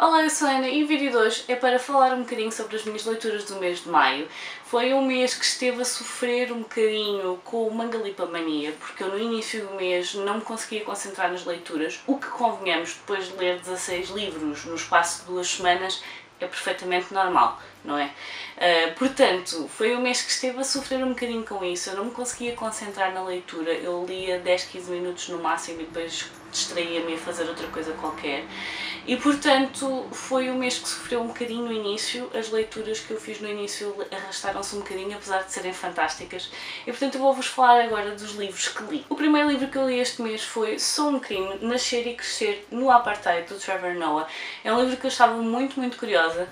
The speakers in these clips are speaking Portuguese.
Olá, eu sou a Ana e o vídeo de hoje é para falar um bocadinho sobre as minhas leituras do mês de maio. Foi um mês que esteve a sofrer um bocadinho com o Mangalipamania, porque eu no início do mês não me conseguia concentrar nas leituras, o que convenhamos, depois de ler 16 livros no espaço de 2 semanas, é perfeitamente normal, não é? Portanto, foi um mês que esteve a sofrer um bocadinho com isso, eu não me conseguia concentrar na leitura, eu lia 10, 15 minutos no máximo e depois distraía-me a fazer outra coisa qualquer. E portanto foi um mês que sofreu um bocadinho no início, as leituras que eu fiz no início arrastaram-se um bocadinho, apesar de serem fantásticas. E portanto eu vou-vos falar agora dos livros que li. O primeiro livro que eu li este mês foi Sou um Crime, Nascer e Crescer no Apartheid, do Trevor Noah. É um livro que eu estava muito curiosa,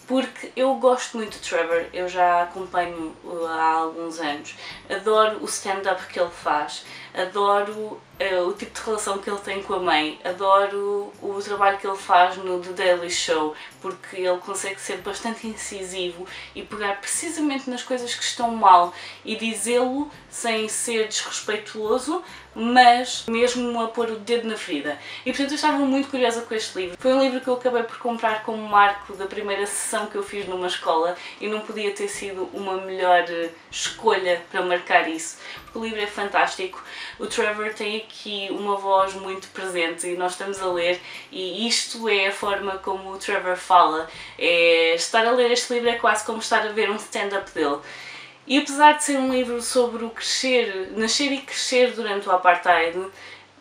porque eu gosto muito de Trevor, eu já acompanho há alguns anos, adoro o stand-up que ele faz, adoro o tipo de relação que ele tem com a mãe, adoro o trabalho que ele faz no The Daily Show, porque ele consegue ser bastante incisivo e pegar precisamente nas coisas que estão mal e dizê-lo sem ser desrespeituoso, mas mesmo a pôr o dedo na ferida. E portanto eu estava muito curiosa com este livro. Foi um livro que eu acabei por comprar como marco da primeira sessão que eu fiz numa escola e não podia ter sido uma melhor escolha para marcar isso, porque o livro é fantástico. O Trevor tem aqui uma voz muito presente e nós estamos a ler e isto é a forma como o Trevor fala. Estar a ler este livro é quase como estar a ver um stand-up dele. E apesar de ser um livro sobre o nascer e crescer durante o Apartheid,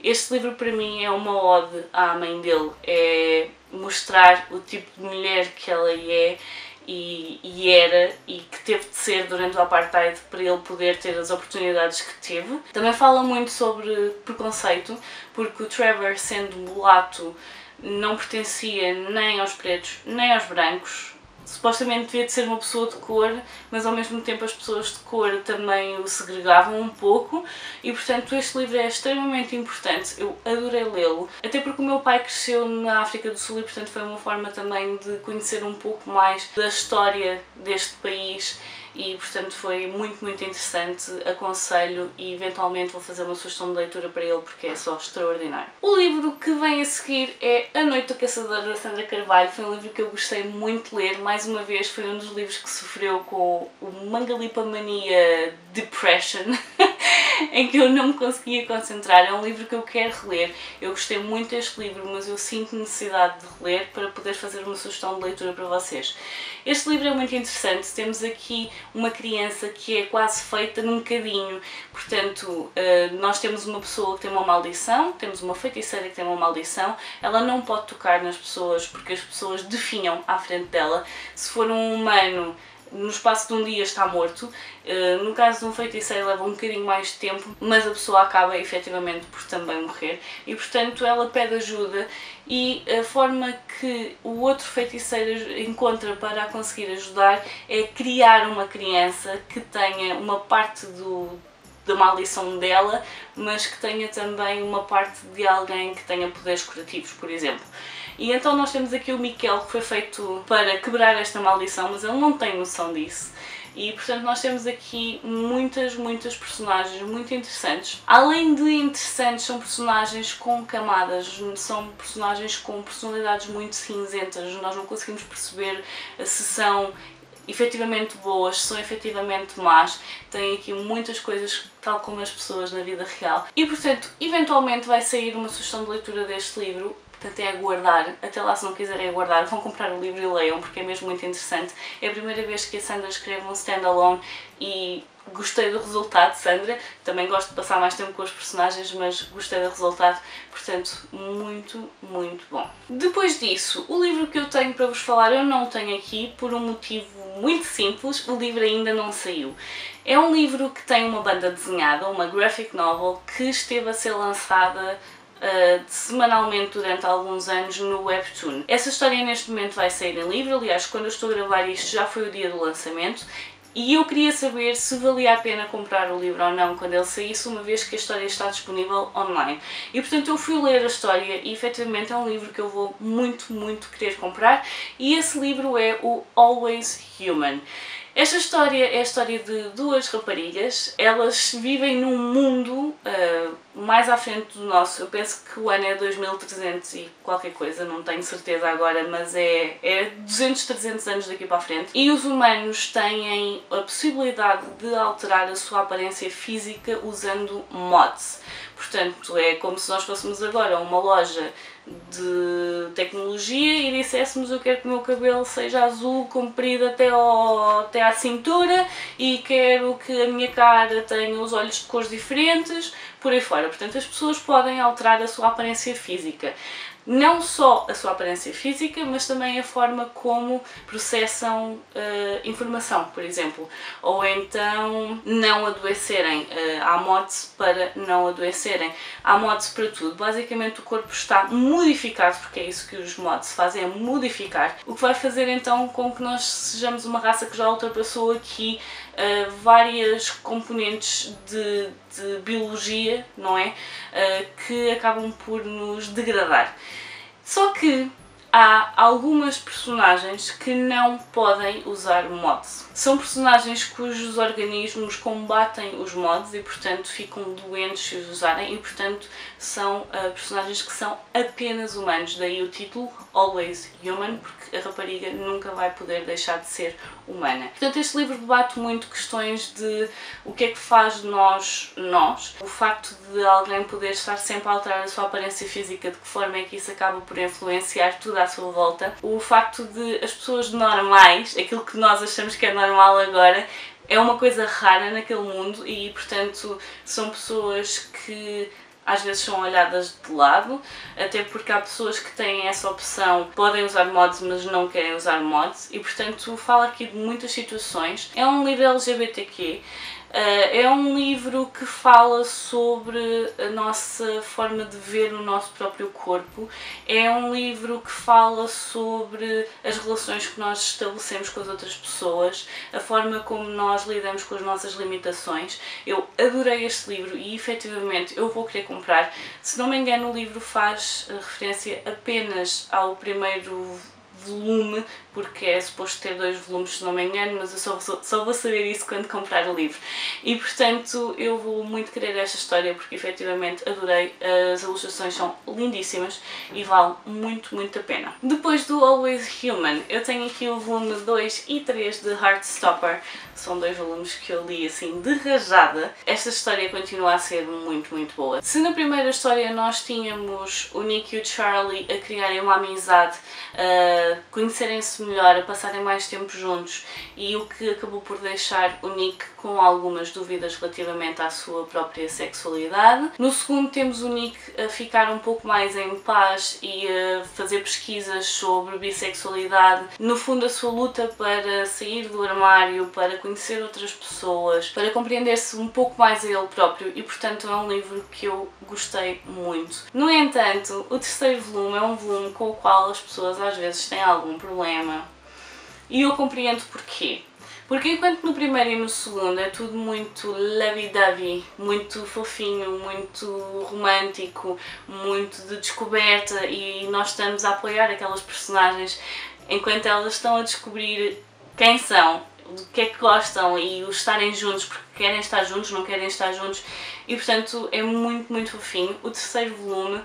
este livro para mim é uma ode à mãe dele, é mostrar o tipo de mulher que ela é e era e que teve de ser durante o Apartheid para ele poder ter as oportunidades que teve. Também fala muito sobre preconceito, porque o Trevor, sendo mulato, não pertencia nem aos pretos nem aos brancos. Supostamente devia de ser uma pessoa de cor, mas ao mesmo tempo as pessoas de cor também o segregavam um pouco e portanto este livro é extremamente importante, eu adorei lê-lo, até porque o meu pai cresceu na África do Sul e portanto foi uma forma também de conhecer um pouco mais da história deste país e portanto foi muito interessante, aconselho e eventualmente vou fazer uma sugestão de leitura para ele porque é só extraordinário. O livro que vem a seguir é A Noite do Caçador, da Sandra Carvalho. Foi um livro que eu gostei muito de ler, mais uma vez foi um dos livros que sofreu com o Mangalipamania Depression em que eu não me conseguia concentrar. É um livro que eu quero reler, eu gostei muito deste livro, mas eu sinto necessidade de reler para poder fazer uma sugestão de leitura para vocês. Este livro é muito interessante, temos aqui uma criança que é quase feita num cadinho, portanto nós temos uma pessoa que tem uma maldição, temos uma feiticeira que tem uma maldição, ela não pode tocar nas pessoas porque as pessoas definham à frente dela. Se for um humano, no espaço de um dia está morto. No caso de um feiticeiro leva um bocadinho mais de tempo, mas a pessoa acaba efetivamente por também morrer e portanto ela pede ajuda e a forma que o outro feiticeiro encontra para a conseguir ajudar é criar uma criança que tenha uma parte da maldição dela, mas que tenha também uma parte de alguém que tenha poderes curativos, por exemplo. E então nós temos aqui o Miquel, que foi feito para quebrar esta maldição, mas ele não tem noção disso. E portanto nós temos aqui muitas personagens muito interessantes. Além de interessantes, são personagens com camadas, são personagens com personalidades muito cinzentas, nós não conseguimos perceber se são efetivamente boas, se são efetivamente más, têm aqui muitas coisas tal como as pessoas na vida real. E portanto, eventualmente vai sair uma sugestão de leitura deste livro. Portanto é aguardar, até lá se não quiserem aguardar vão comprar o livro e leiam porque é mesmo muito interessante. É a primeira vez que a Sandra escreve um stand-alone e gostei do resultado, Sandra. Também gosto de passar mais tempo com os personagens, mas gostei do resultado, portanto muito bom. Depois disso, o livro que eu tenho para vos falar eu não tenho aqui por um motivo muito simples, o livro ainda não saiu. É um livro que tem uma banda desenhada, uma graphic novel, que esteve a ser lançada semanalmente durante alguns anos no Webtoon. Essa história neste momento vai sair em livro, aliás quando eu estou a gravar isto já foi o dia do lançamento e eu queria saber se valia a pena comprar o livro ou não quando ele saísse, uma vez que a história está disponível online. E portanto eu fui ler a história e efetivamente é um livro que eu vou muito querer comprar e esse livro é o Always Human. Esta história é a história de duas raparigas. Elas vivem num mundo mais à frente do nosso. Eu penso que o ano é 2300 e qualquer coisa, não tenho certeza agora, mas é 200, 300 anos daqui para a frente. E os humanos têm a possibilidade de alterar a sua aparência física usando mods. Portanto, é como se nós fôssemos agora a uma loja de tecnologia e disséssemos: eu quero que o meu cabelo seja azul, comprido até à cintura, e quero que a minha cara tenha os olhos de cores diferentes, por aí fora. Portanto, as pessoas podem alterar a sua aparência física. Não só a sua aparência física, mas também a forma como processam informação, por exemplo. Ou então não adoecerem. Há mods para não adoecerem. Há mods para tudo. Basicamente o corpo está modificado, porque é isso que os mods fazem, é modificar. O que vai fazer então com que nós sejamos uma raça que já ultrapassou aqui várias componentes de biologia, não é? Que acabam por nos degradar. Só que há algumas personagens que não podem usar mods. São personagens cujos organismos combatem os mods e, portanto, ficam doentes se os usarem, e, portanto, são personagens que são apenas humanos. Daí o título Always Human, porque a rapariga nunca vai poder deixar de ser humana. Portanto, este livro debate muito questões de o que é que faz de nós. O facto de alguém poder estar sempre a alterar a sua aparência física, de que forma é que isso acaba por influenciar tudo à sua volta. O facto de as pessoas normais, aquilo que nós achamos que é normal agora, é uma coisa rara naquele mundo, e, portanto, são pessoas que às vezes são olhadas de lado, até porque há pessoas que têm essa opção, podem usar mods, mas não querem usar mods, e, portanto, fala aqui de muitas situações. É um livro LGBTQ, é um livro que fala sobre a nossa forma de ver o nosso próprio corpo, é um livro que fala sobre as relações que nós estabelecemos com as outras pessoas, a forma como nós lidamos com as nossas limitações. Eu adorei este livro e, efetivamente, eu vou querer comprar. Se não me engano, o livro faz referência apenas ao primeiro volume, porque é suposto ter 2 volumes, se não me engano, mas eu só vou saber isso quando comprar o livro. E, portanto, eu vou muito querer esta história, porque efetivamente adorei, as ilustrações são lindíssimas e vale muito, muito a pena. Depois do Always Human, eu tenho aqui o volume 2 e 3 de Heartstopper. São 2 volumes que eu li assim de rajada. Esta história continua a ser muito, muito boa. Se na primeira história nós tínhamos o Nick e o Charlie a criarem uma amizade, a conhecerem-se melhor, a passarem mais tempo juntos, e o que acabou por deixar o Nick com algumas dúvidas relativamente à sua própria sexualidade. No segundo temos o Nick a ficar um pouco mais em paz e a fazer pesquisas sobre bissexualidade. No fundo, a sua luta para sair do armário, para conhecer outras pessoas, para compreender-se um pouco mais a ele próprio, e, portanto, é um livro que eu gostei muito. No entanto, o terceiro volume é um volume com o qual as pessoas às vezes têm algum problema, e eu compreendo porquê. Porque enquanto no primeiro e no segundo é tudo muito lovey-dovey, muito fofinho, muito romântico, muito de descoberta, e nós estamos a apoiar aquelas personagens enquanto elas estão a descobrir quem são, do que é que gostam, e os estarem juntos porque querem estar juntos, não querem estar juntos, e, portanto, é muito, muito fofinho. O terceiro volume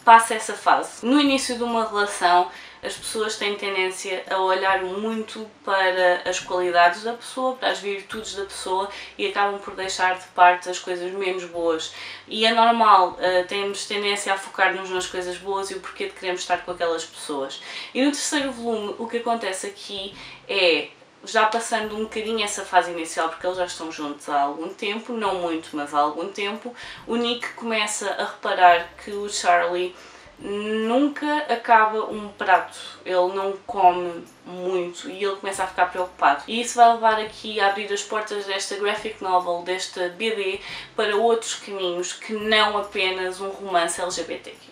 passa essa fase. No início de uma relação, as pessoas têm tendência a olhar muito para as qualidades da pessoa, para as virtudes da pessoa, e acabam por deixar de parte as coisas menos boas. E é normal, temos tendência a focar-nos nas coisas boas e o porquê de queremos estar com aquelas pessoas. E no terceiro volume, o que acontece aqui é, já passando um bocadinho essa fase inicial, porque eles já estão juntos há algum tempo, não muito, mas há algum tempo, o Nick começa a reparar que o Charlie nunca acaba um prato, ele não come muito, e ele começa a ficar preocupado. E isso vai levar aqui a abrir as portas desta graphic novel, desta BD, para outros caminhos que não apenas um romance LGBTQ.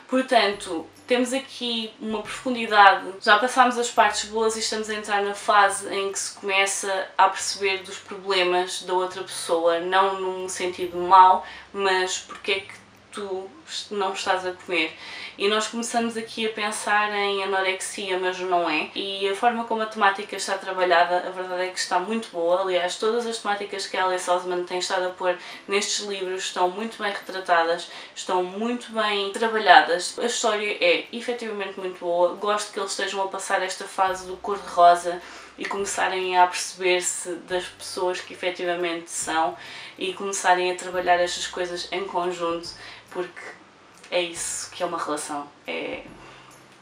Portanto, temos aqui uma profundidade, já passámos as partes boas e estamos a entrar na fase em que se começa a perceber dos problemas da outra pessoa, não num sentido mau, mas porque é que tu não estás a comer. E nós começamos aqui a pensar em anorexia, mas não é. E a forma como a temática está trabalhada, a verdade é que está muito boa. Aliás, todas as temáticas que a Alice Oseman tem estado a pôr nestes livros estão muito bem retratadas, estão muito bem trabalhadas. A história é efetivamente muito boa. Gosto que eles estejam a passar esta fase do cor-de-rosa e começarem a perceber-se das pessoas que efetivamente são e começarem a trabalhar estas coisas em conjunto, porque é isso que é uma relação, é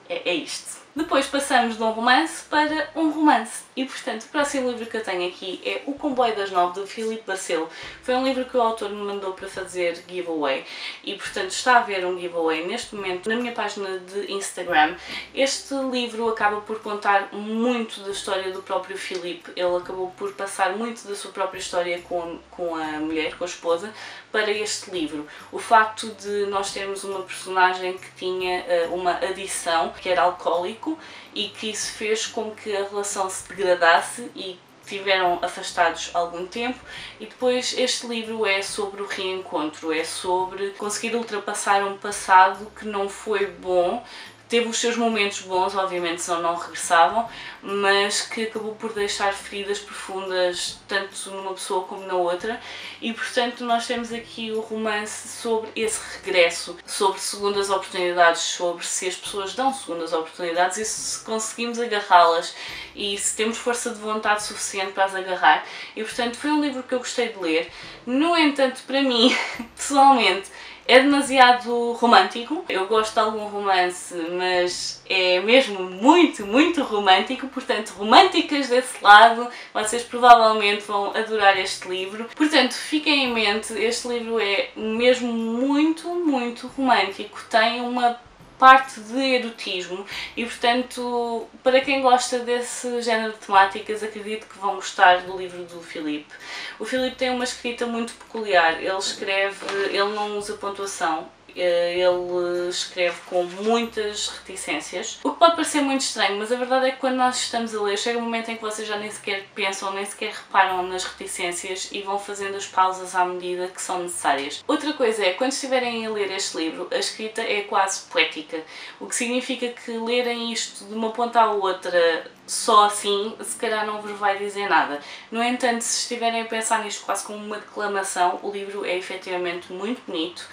isto. Depois passamos de um romance para um romance e, portanto, o próximo livro que eu tenho aqui é O Comboio das Nove, do Filipe Barcelo. Foi um livro que o autor me mandou para fazer giveaway e, portanto, está a haver um giveaway neste momento na minha página de Instagram. Este livro acaba por contar muito da história do próprio Filipe. Ele acabou por passar muito da sua própria história com a mulher, com a esposa, para este livro. O facto de nós termos uma personagem que tinha uma adição, que era alcoólico, e que isso fez com que a relação se degradasse e tiveram afastados algum tempo, e depois este livro é sobre o reencontro, é sobre conseguir ultrapassar um passado que não foi bom. Teve os seus momentos bons, obviamente, senão não regressavam, mas que acabou por deixar feridas profundas tanto numa pessoa como na outra, e portanto nós temos aqui o romance sobre esse regresso, sobre segundas oportunidades, sobre se as pessoas dão segundas oportunidades e se conseguimos agarrá-las e se temos força de vontade suficiente para as agarrar. E portanto foi um livro que eu gostei de ler. No entanto, para mim, pessoalmente, é demasiado romântico. Eu gosto de algum romance, mas é mesmo muito, muito romântico. Portanto, românticas desse lado, vocês provavelmente vão adorar este livro. Portanto, fiquem em mente, este livro é mesmo muito, muito romântico. Tem uma parte de erotismo e, portanto, para quem gosta desse género de temáticas, acredito que vão gostar do livro do Filipe. O Filipe tem uma escrita muito peculiar, ele não usa pontuação, ele escreve com muitas reticências, o que pode parecer muito estranho, mas a verdade é que quando nós estamos a ler, chega um momento em que vocês já nem sequer pensam, nem sequer reparam nas reticências e vão fazendo as pausas à medida que são necessárias. Outra coisa é, quando estiverem a ler este livro, a escrita é quase poética, o que significa que lerem isto de uma ponta à outra só assim, se calhar não vos vai dizer nada. No entanto, se estiverem a pensar nisto quase como uma declamação, o livro é efetivamente muito bonito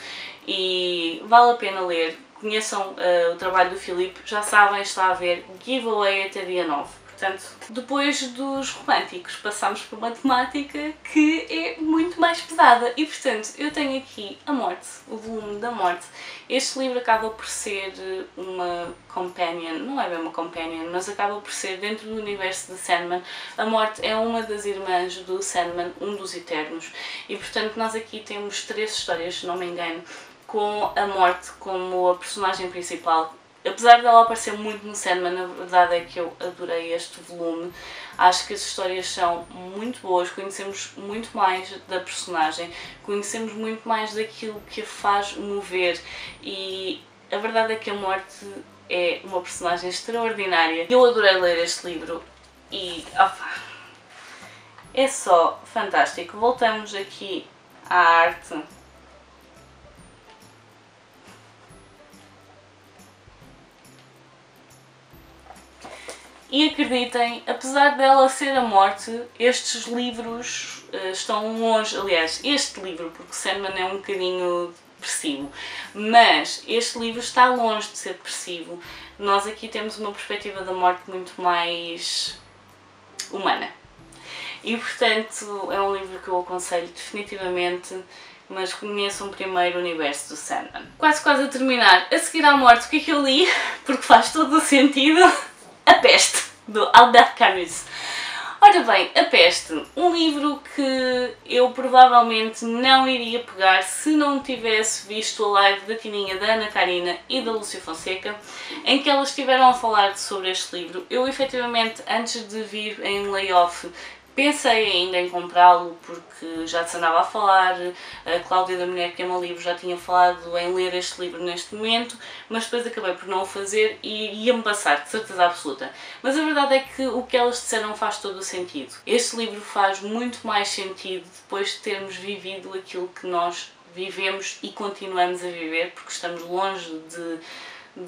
e vale a pena ler. Conheçam o trabalho do Filipe, já sabem, está a haver giveaway até dia 9. Portanto, depois dos românticos, passamos por uma temática que é muito mais pesada e, portanto, eu tenho aqui A Morte, o volume da Morte. Este livro acaba por ser uma companion, não é bem uma companion, mas acaba por ser dentro do universo de Sandman. A Morte é uma das irmãs do Sandman, um dos Eternos, e, portanto, nós aqui temos 3 histórias, se não me engano, com a Morte como a personagem principal. Apesar dela aparecer muito no Sandman, a verdade é que eu adorei este volume. Acho que as histórias são muito boas, conhecemos muito mais da personagem, conhecemos muito mais daquilo que a faz mover e a verdade é que a Morte é uma personagem extraordinária. Eu adorei ler este livro e é só fantástico. Voltamos aqui à arte. E acreditem, apesar dela ser a morte, estes livros estão longe, aliás, este livro, porque Sandman é um bocadinho depressivo, mas este livro está longe de ser depressivo. Nós aqui temos uma perspectiva da morte muito mais humana. E portanto é um livro que eu aconselho definitivamente, mas conheçam primeiro o universo do Sandman. Quase a terminar, a seguir à morte, o que é que eu li? Porque faz todo o sentido. A Peste, do Albert Camus. Ora bem, A Peste, um livro que eu provavelmente não iria pegar se não tivesse visto a live da Tininha, da Ana Karina e da Lúcia Fonseca, em que elas estiveram a falar sobre este livro. Eu efetivamente, antes de vir em layoff, pensei ainda em comprá-lo porque já se andava a falar, a Cláudia da Mulher que Ama Livros já tinha falado em ler este livro neste momento, mas depois acabei por não o fazer e ia-me passar, de certeza absoluta. Mas a verdade é que o que elas disseram faz todo o sentido. Este livro faz muito mais sentido depois de termos vivido aquilo que nós vivemos e continuamos a viver, porque estamos longe de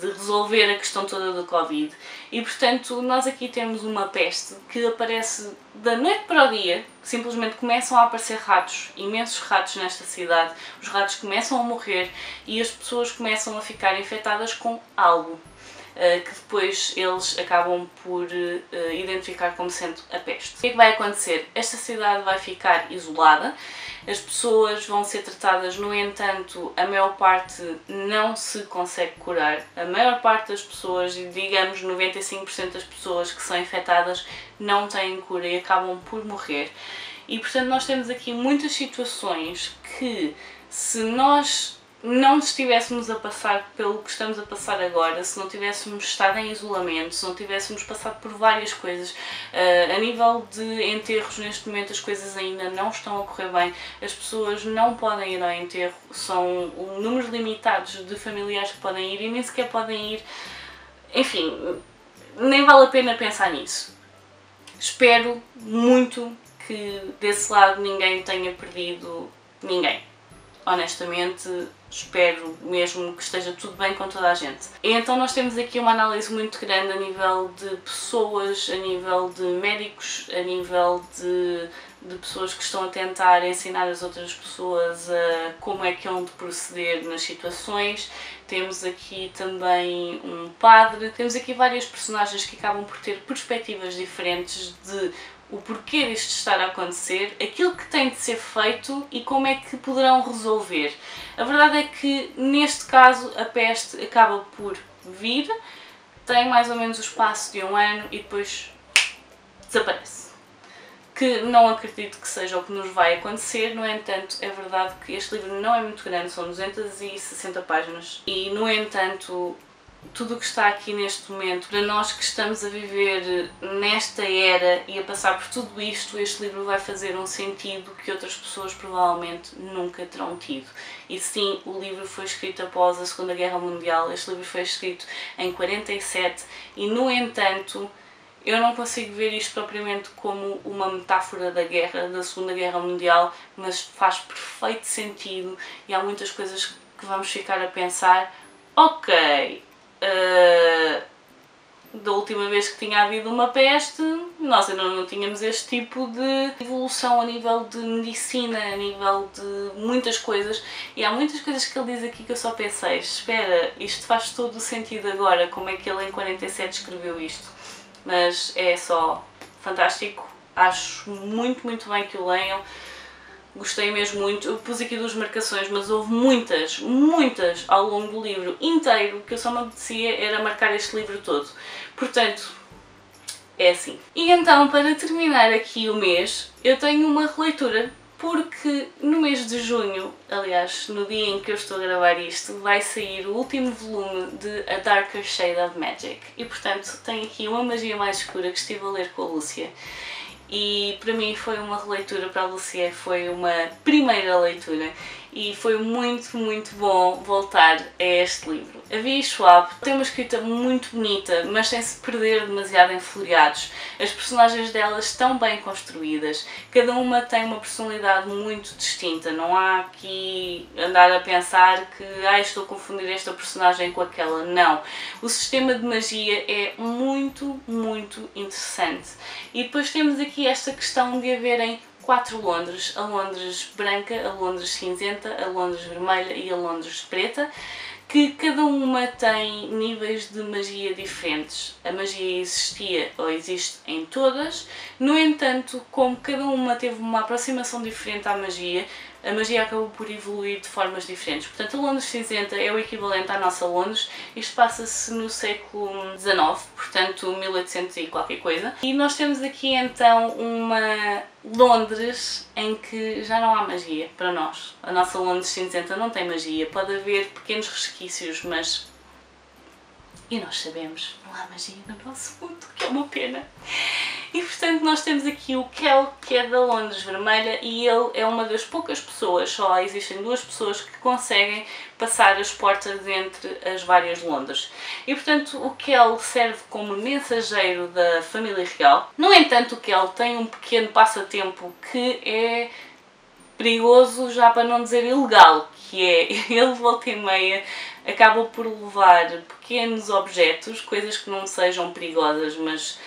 resolver a questão toda do Covid. E portanto nós aqui temos uma peste que aparece da noite para o dia, simplesmente começam a aparecer ratos, imensos ratos nesta cidade, os ratos começam a morrer e as pessoas começam a ficar infectadas com algo que depois eles acabam por identificar como sendo a peste. O que é que vai acontecer? Esta cidade vai ficar isolada, as pessoas vão ser tratadas, no entanto, a maior parte não se consegue curar. A maior parte das pessoas, digamos 95% das pessoas que são infectadas, não têm cura e acabam por morrer. E portanto nós temos aqui muitas situações que, se nós não estivéssemos a passar pelo que estamos a passar agora, se não tivéssemos estado em isolamento, se não tivéssemos passado por várias coisas, a nível de enterros neste momento as coisas ainda não estão a correr bem, as pessoas não podem ir ao enterro, são números limitados de familiares que podem ir e nem sequer podem ir, enfim, nem vale a pena pensar nisso. Espero muito que desse lado ninguém tenha perdido ninguém. Honestamente, espero mesmo que esteja tudo bem com toda a gente. E então nós temos aqui uma análise muito grande a nível de pessoas, a nível de médicos, a nível de pessoas que estão a tentar ensinar as outras pessoas a como é que hão de proceder nas situações. Temos aqui também um padre, temos aqui várias personagens que acabam por ter perspectivas diferentes de o porquê disto estar a acontecer, aquilo que tem de ser feito e como é que poderão resolver. A verdade é que neste caso a peste acaba por vir, tem mais ou menos o espaço de 1 ano e depois desaparece. Que não acredito que seja o que nos vai acontecer, no entanto é verdade que este livro não é muito grande, são 260 páginas e no entanto tudo o que está aqui neste momento, para nós que estamos a viver nesta era e a passar por tudo isto, este livro vai fazer um sentido que outras pessoas provavelmente nunca terão tido. E sim, o livro foi escrito após a Segunda Guerra Mundial, este livro foi escrito em 47 e, no entanto, eu não consigo ver isto propriamente como uma metáfora da guerra, da Segunda Guerra Mundial, mas faz perfeito sentido e há muitas coisas que vamos ficar a pensar, ok, da última vez que tinha havido uma peste, nós ainda não tínhamos este tipo de evolução a nível de medicina, a nível de muitas coisas, e há muitas coisas que ele diz aqui que eu só pensei, espera, isto faz todo o sentido agora, como é que ele em 47 escreveu isto, mas é só fantástico, acho muito bem que o leiam. Gostei mesmo muito, eu pus aqui 2 marcações, mas houve muitas ao longo do livro inteiro que eu só me apetecia era marcar este livro todo. Portanto, é assim. E então, para terminar aqui o mês, eu tenho uma releitura, porque no mês de junho, aliás, no dia em que eu estou a gravar isto, vai sair o último volume de A Darker Shade of Magic. E portanto, tenho aqui Uma Magia Mais Escura que estive a ler com a Lúcia. E para mim foi uma releitura, para a Lucia foi uma primeira leitura e foi muito bom voltar a este livro. A Vi Schwab tem uma escrita muito bonita, mas sem-se perder demasiado em floreados. As personagens delas estão bem construídas, cada uma tem uma personalidade muito distinta, não há aqui andar a pensar que estou a confundir esta personagem com aquela, não. O sistema de magia é muito interessante. E depois temos aqui esta questão de haverem 4 Londres, a Londres branca, a Londres cinzenta, a Londres vermelha e a Londres preta, que cada uma tem níveis de magia diferentes. A magia existia ou existe em todas, no entanto, como cada uma teve uma aproximação diferente à magia, a magia acabou por evoluir de formas diferentes. Portanto, a Londres cinzenta é o equivalente à nossa Londres, isto passa-se no século XIX, portanto 1800 e qualquer coisa. E nós temos aqui então uma Londres em que já não há magia para nós. A nossa Londres cinzenta não tem magia, pode haver pequenos resquícios, mas... E nós sabemos, não há magia no nosso mundo, que é uma pena. E portanto nós temos aqui o Kel, que é da Londres vermelha, e ele é uma das poucas pessoas, só existem 2 pessoas que conseguem passar as portas entre as várias Londres. E portanto o Kel serve como mensageiro da família real. No entanto, o Kel tem um pequeno passatempo que é perigoso, já para não dizer ilegal, que é, ele volta e meia acaba por levar pequenos objetos, coisas que não sejam perigosas, mas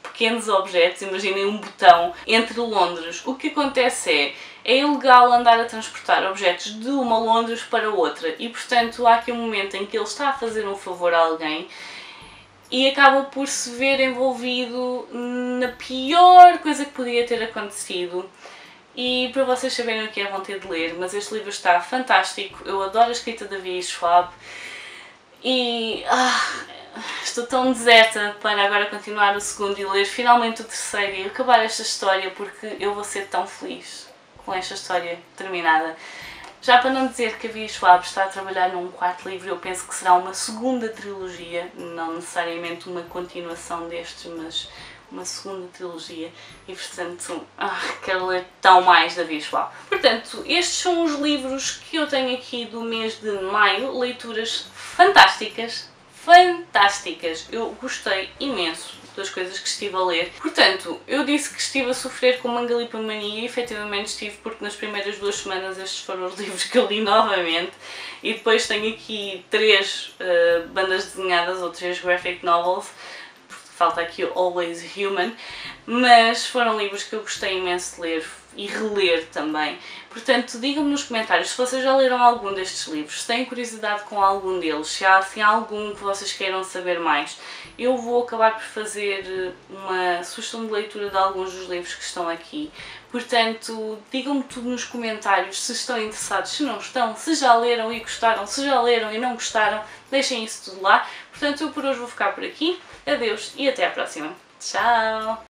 pequenos objetos, imaginem um botão, entre Londres. O que acontece é ilegal andar a transportar objetos de uma Londres para outra e, portanto, há aqui um momento em que ele está a fazer um favor a alguém e acaba por se ver envolvido na pior coisa que podia ter acontecido. E para vocês saberem o que é, vão ter de ler, mas este livro está fantástico, eu adoro a escrita da V.E. Schwab e estou tão deserta para agora continuar o segundo e ler finalmente o terceiro e acabar esta história, porque eu vou ser tão feliz com esta história terminada. Já para não dizer que a V.E. Schwab está a trabalhar num quarto livro, eu penso que será uma segunda trilogia, não necessariamente uma continuação destes, mas uma segunda trilogia e, portanto, quero ler tão mais da V.E. Schwab. Portanto, estes são os livros que eu tenho aqui do mês de maio, leituras fantásticas, fantásticas. Eu gostei imenso das coisas que estive a ler. Portanto, eu disse que estive a sofrer com mangalipomania e efetivamente estive, porque nas primeiras 2 semanas estes foram os livros que eu li novamente e depois tenho aqui 3 bandas desenhadas ou 3 graphic novels, falta aqui o Always Human, mas foram livros que eu gostei imenso de ler e reler também. Portanto, digam-me nos comentários se vocês já leram algum destes livros, se têm curiosidade com algum deles, se há assim, algum que vocês queiram saber mais. Eu vou acabar por fazer uma sugestão de leitura de alguns dos livros que estão aqui. Portanto, digam-me tudo nos comentários se estão interessados, se não estão, se já leram e gostaram, se já leram e não gostaram, deixem isso tudo lá. Portanto, eu por hoje vou ficar por aqui. Adeus e até à próxima. Tchau!